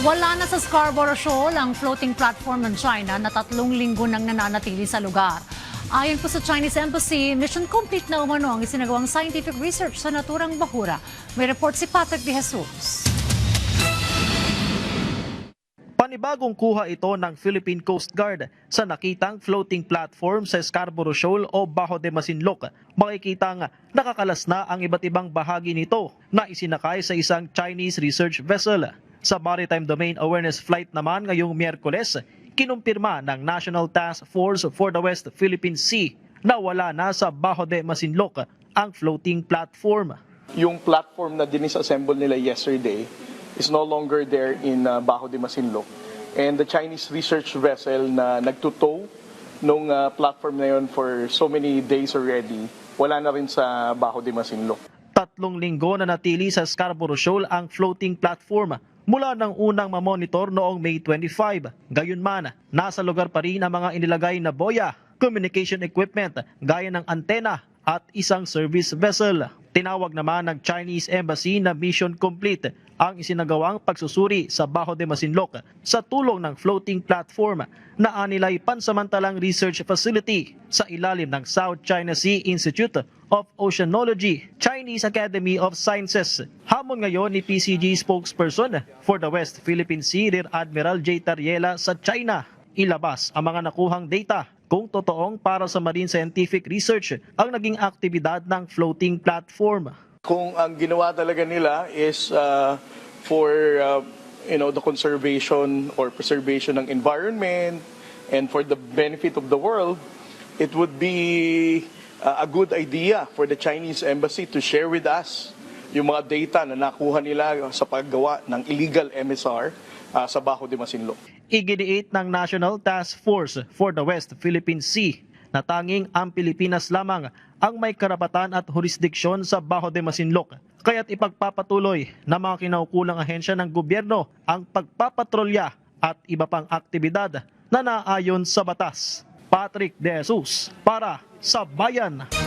Wala na sa Scarborough Shoal ang floating platform ng China na 3 linggo nang nananatili sa lugar. Ayon po sa Chinese Embassy, mission complete na umano ang isinagawang scientific research sa naturang bahura. May report si Patrick De Jesus. Panibagong kuha ito ng Philippine Coast Guard sa nakitang floating platform sa Scarborough Shoal o Bajo de Masinloc. Makikitang nakakalas na ang iba't ibang bahagi nito na isinakay sa isang Chinese research vessel. Sa Maritime Domain Awareness Flight naman ngayong Miyerkules, kinumpirma ng National Task Force for the West Philippine Sea na wala na sa Bajo de Masinloc ang floating platform. Yung platform na dinisassemble nila yesterday is no longer there in Bajo de Masinloc. And the Chinese research vessel na nagtutow nung platform na yun for so many days already, wala na rin sa Bajo de Masinloc. 3 linggo na natili sa Scarborough Shoal ang floating platform mula ng unang mamonitor noong May 25. Gayunman, nasa lugar pa rin ang mga inilagay na boya, communication equipment gaya ng antena at isang service vessel. Tinawag naman ng Chinese Embassy na mission complete ang isinagawang pagsusuri sa Bajo de Masinloc sa tulong ng floating platform na anilay pansamantalang research facility sa ilalim ng South China Sea Institute of Oceanology, Chinese Academy of Sciences. Hamon ngayon ni PCG spokesperson for the West Philippine Sea, Rear Admiral J. Tariela sa China. Ilabas ang mga nakuhang data kung totoong para sa marine scientific research ang naging aktibidad ng floating platform. Kung ang ginawa talaga nila is for the conservation or preservation ng environment and for the benefit of the world, it would be a good idea for the Chinese Embassy to share with us yung mga data na nakuha nila sa paggawa ng illegal MSR sa Bajo de Masinloc. Iginiit ng National Task Force for the West Philippine Sea na tanging ang Pilipinas lamang ang may karapatan at jurisdiksyon sa Bajo de Masinloc. Kaya't ipagpapatuloy ng mga kinaukulang ahensya ng gobyerno ang pagpapatrolya at iba pang aktibidad na naayon sa batas. Patrick De Jesus para sa Bayan.